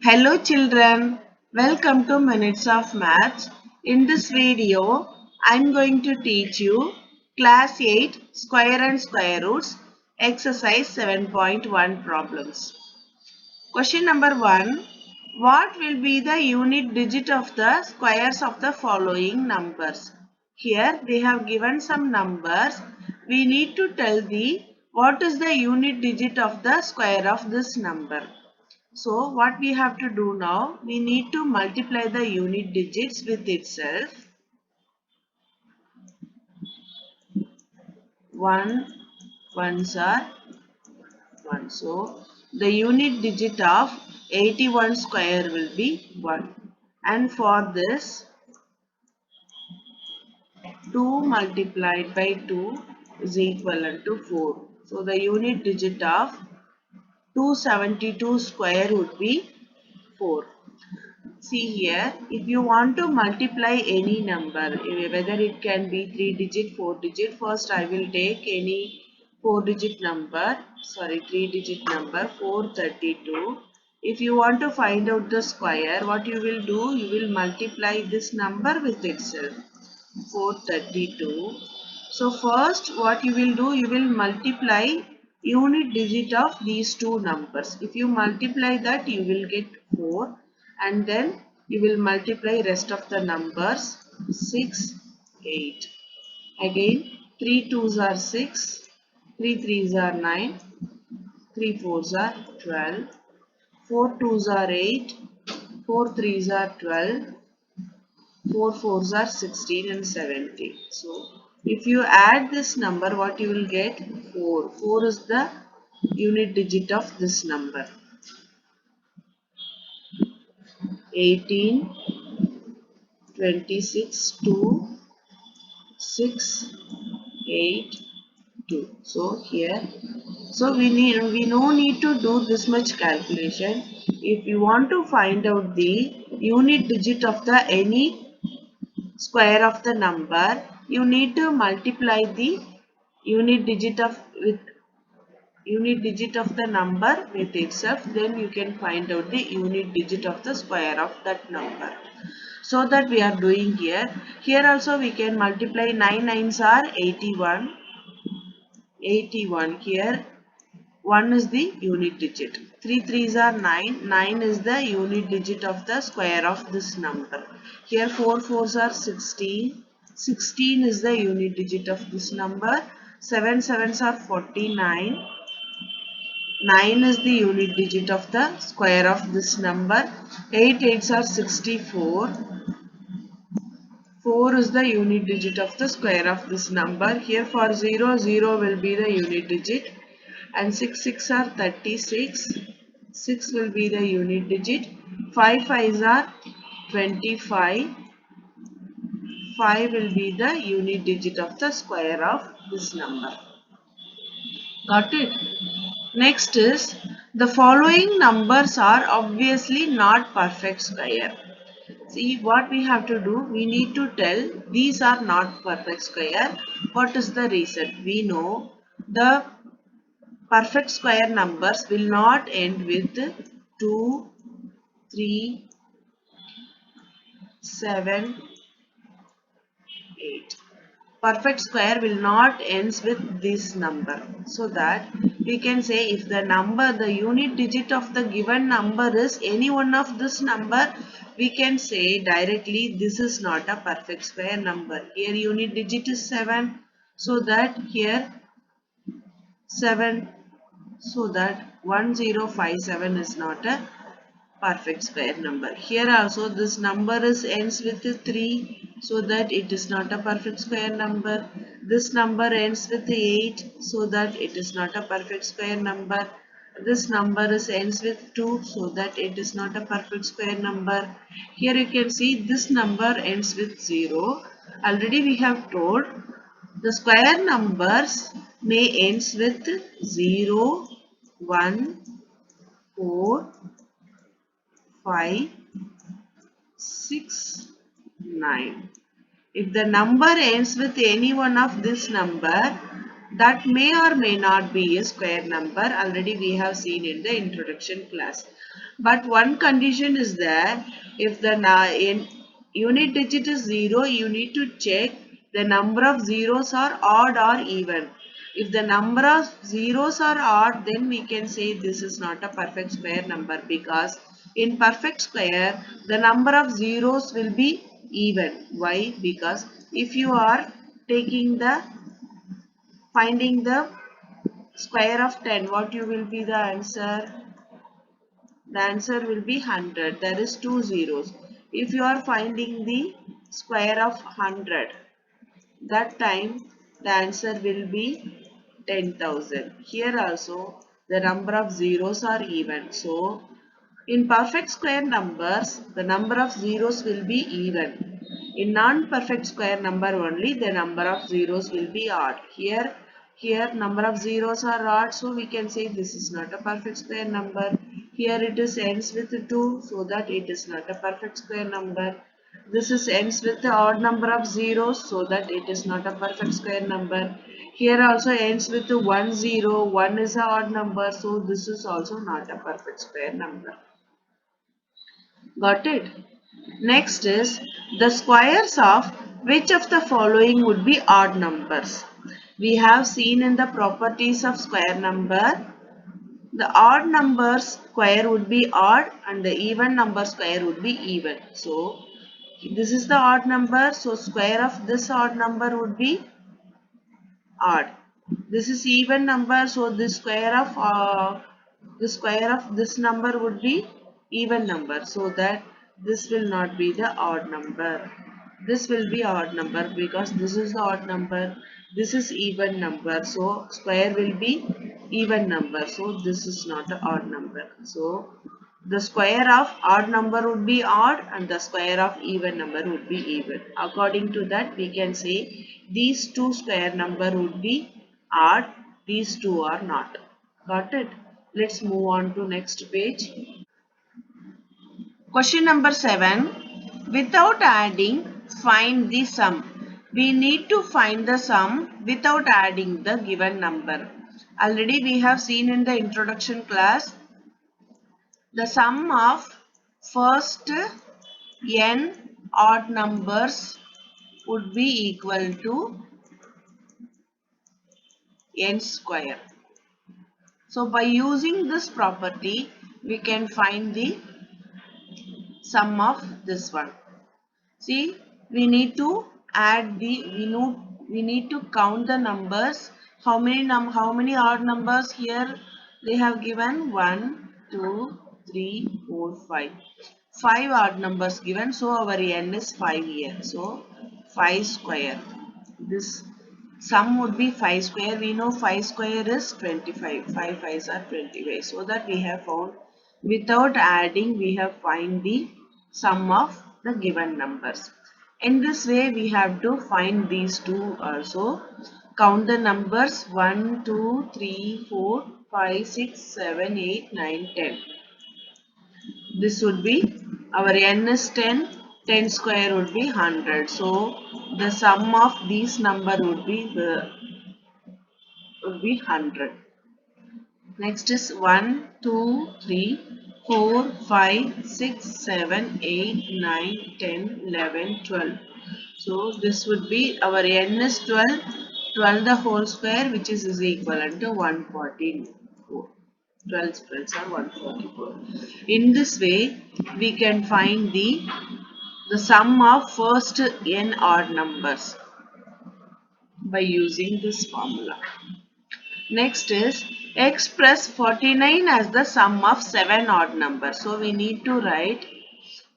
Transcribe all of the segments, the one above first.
Hello children, welcome to Minutes of Maths. In this video, I am going to teach you Class 8 Square and Square Roots Exercise 7.1 problems. Question number 1. What will be the unit digit of the squares of the following numbers? Here they have given some numbers. We need to tell what is the unit digit of the square of this number. So what we have to do now, we need to multiply the unit digits with itself. 1 ones are 1. So the unit digit of 81 square will be 1. And for this 2 multiplied by 2 is equivalent to 4. So the unit digit of 272 square would be 4. See here, if you want to multiply any number, whether it can be 3 digit, 4 digit, first I will take any 3 digit number 432. If you want to find out the square, what you will do, you will multiply this number with itself, 432. So first what you will do, you will multiply unit digit of these two numbers. If you multiply that, you will get 4, and then you will multiply rest of the numbers 6, 8. Again 3 twos are 6, 3 threes are 9, 3 fours are 12, 4 twos are 8, 4 threes are 12, 4 fours are 16 and 17. So if you add this number, what you will get? 4. 4 is the unit digit of this number. 18, 26, 2, 6, 8, 2. So here, so we no need to do this much calculation. If you want to find out the unit digit of the any square of the number, you need to multiply the unit digit of the number with itself. Then you can find out the unit digit of the square of that number. So that we are doing here. Here also we can multiply 9 nines are 81. 81 here. 1 is the unit digit. 3 threes are 9. 9 is the unit digit of the square of this number. Here 4 fours are 16. 16 is the unit digit of this number. 7 sevens are 49. 9 is the unit digit of the square of this number. 8 eights are 64. 4 is the unit digit of the square of this number. Here for 0, 0 will be the unit digit. And 6 6 are 36. 6 will be the unit digit. 5 5s are 25. 5 will be the unit digit of the square of this number. Got it? Next is, the following numbers are obviously not perfect square. See what we have to do, we need to tell these are not perfect square. What is the reason? We know the perfect square numbers will not end with 2, 3, 7, 8. Perfect square will not ends with this number. So that we can say if the number, the unit digit of the given number is any one of this number, we can say directly this is not a perfect square number. Here unit digit is 7. So that here 7. So that 1057 is not a perfect square number. Here also this number is ends with 3, so that it is not a perfect square number. This number ends with 8, so that it is not a perfect square number. This number is ends with 2, so that it is not a perfect square number. Here you can see this number ends with 0. Already we have told the square numbers may ends with 0, 1, 4, 5, 6, 9. If the number ends with any one of this number, that may or may not be a square number. Already we have seen in the introduction class. But one condition is there. If the unit digit is 0, you need to check the number of zeros are odd or even. If the number of zeros are odd, then we can say this is not a perfect square number, because in perfect square the number of zeros will be even. Why? Because if you are taking the finding the square of 10, what you will be the answer? The answer will be 100. There is two zeros. If you are finding the square of 100, that time the answer will be 10,000. Here also the number of zeros are even. So in perfect square numbers, the number of zeros will be even. In non-perfect square number only, the number of zeros will be odd. Here number of zeros are odd, so we can say this is not a perfect square number. Here it is ends with 2, so that it is not a perfect square number. This is ends with the odd number of zeros, so that it is not a perfect square number. Here also ends with 1 0. 1 is a odd number, so this is also not a perfect square number. Got it? Next is the squares of which of the following would be odd numbers. We have seen in the properties of square number, the odd number square would be odd and the even number square would be even. So this is the odd number, so square of this odd number would be odd. This is even number, so the square of this number would be even number, so that this will not be the odd number. This will be odd number because this is the odd number. This is even number, so square will be even number. So this is not an odd number. So the square of odd number would be odd and the square of even number would be even. According to that, we can say these two square number would be odd, these two are not. Got it? Let's move on to next page. Question number 7. Without adding, find the sum. We need to find the sum without adding the given number. Already we have seen in the introduction class, the sum of first n odd numbers would be equal to n square. So by using this property, we can find the sum of this one. See, we need to add the we need to count the numbers. How many odd numbers here they have given? 1, 2, 3, 4, 5. 5 odd numbers given, so our n is 5 here. So 5 square. This sum would be 5 square. We know 5 square is 25. 5 5s are 25. So that we have found, without adding, we have find the sum of the given numbers. In this way, we have to find these two also. Count the numbers 1, 2, 3, 4, 5, 6, 7, 8, 9, 10. This would be our n is 10. 10 square would be 100. So the sum of these number would be 100. Next is 1, 2, 3, 4, 5, 6, 7, 8, 9, 10, 11, 12. So this would be our n is 12. 12 the whole square, which is equivalent to 144. 12 squares are 144. In this way, we can find the sum of first n odd numbers by using this formula. Next is express 49 as the sum of 7 odd numbers. So we need to write,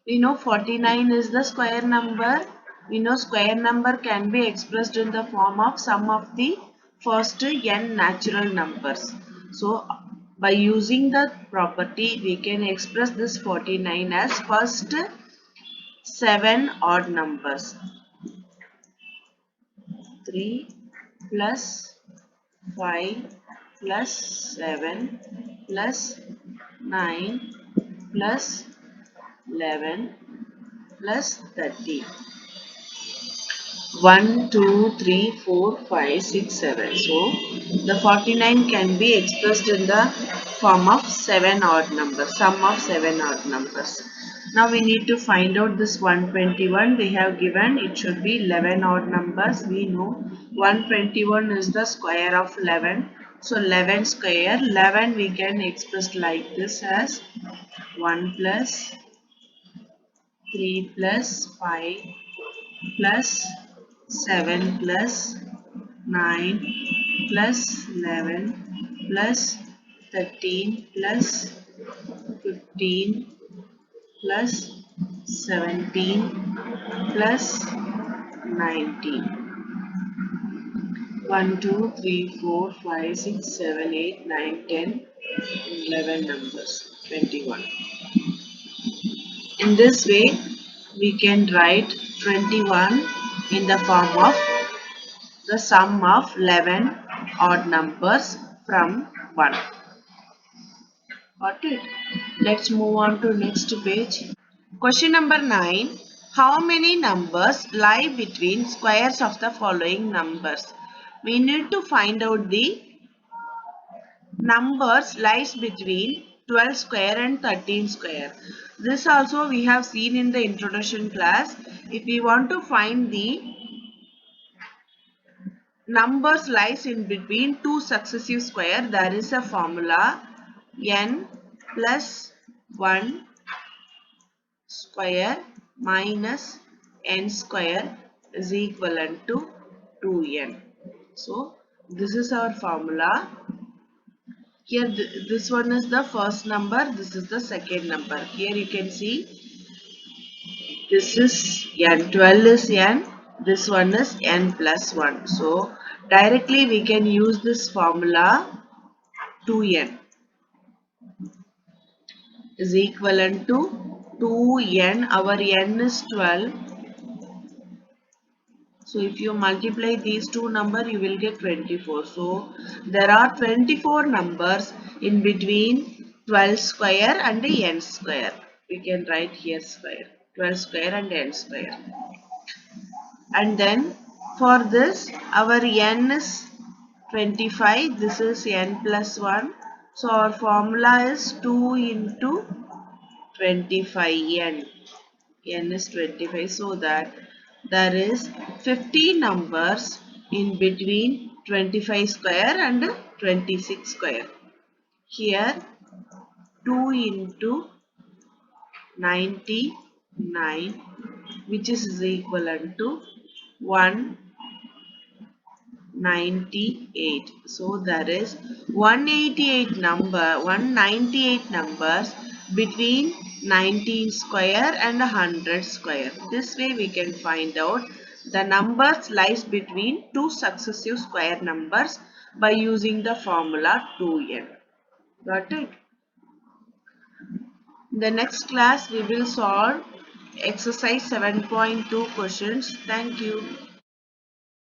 we know 49 is the square number. We know square number can be expressed in the form of sum of the first n natural numbers. So by using the property, we can express this 49 as first 7 odd numbers. 3 plus 5 plus 7 plus 9 plus 11 plus 30. 1, 2, 3, 4, 5, 6, 7. So the 49 can be expressed in the form of 7 odd numbers, sum of 7 odd numbers. Now we need to find out this 121. They have given it should be 11 odd numbers. We know 121 is the square of 11. So 11 square, 11 we can express like this as 1 plus 3 plus 5 plus 7 plus 9 plus 11 plus 13 plus 15 plus 17 plus 19. 1, 2, 3, 4, 5, 6, 7, 8, 9, 10, 11 numbers, 21. In this way, we can write 21 in the form of the sum of 11 odd numbers from 1. Got it? Let's move on to next page. Question number 9. How many numbers lie between squares of the following numbers? We need to find out the numbers lies between 12 square and 13 square. This also we have seen in the introduction class. If we want to find the numbers lies in between two successive square, there is a formula n plus 1 square minus n square is equivalent to 2n. So this is our formula. Here this one is the first number, this is the second number. Here you can see this is n, 12 is n, this one is n plus 1. So directly we can use this formula 2n is equivalent to 2n. Our n is 12. So if you multiply these two numbers, you will get 24. So there are 24 numbers in between 12 square and n square. We can write here square. 12 square and n square. And then for this, our n is 25. This is n plus 1. So our formula is 2 into 25n. N is 25, so that there is 50 numbers in between 25 square and 26 square. Here 2 into 99, which is equivalent to 198. So there is 198 numbers between 19 square and 100 square. This way we can find out the numbers lies between two successive square numbers by using the formula 2n. Got it? In the next class we will solve exercise 7.2 questions. Thank you.